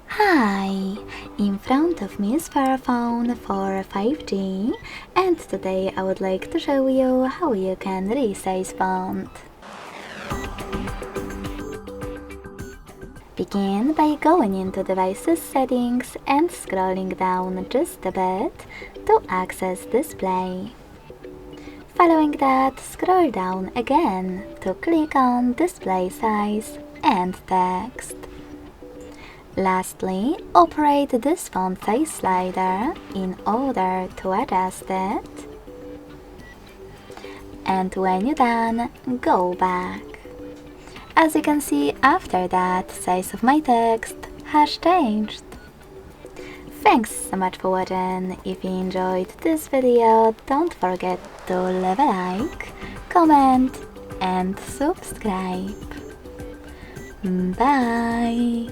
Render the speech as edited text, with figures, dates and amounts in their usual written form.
Hi! In front of me is Fairphone for 5G, and today I would like to show you how you can resize font. Begin by going into Devices Settings and scrolling down just a bit to access Display. Following that, scroll down again to click on Display Size and Text. Lastly, operate this font size slider in order to adjust it. And when you're done, go back. As you can see, after that, size of my text has changed. Thanks so much for watching. If you enjoyed this video, don't forget to leave a like, comment and subscribe. Bye!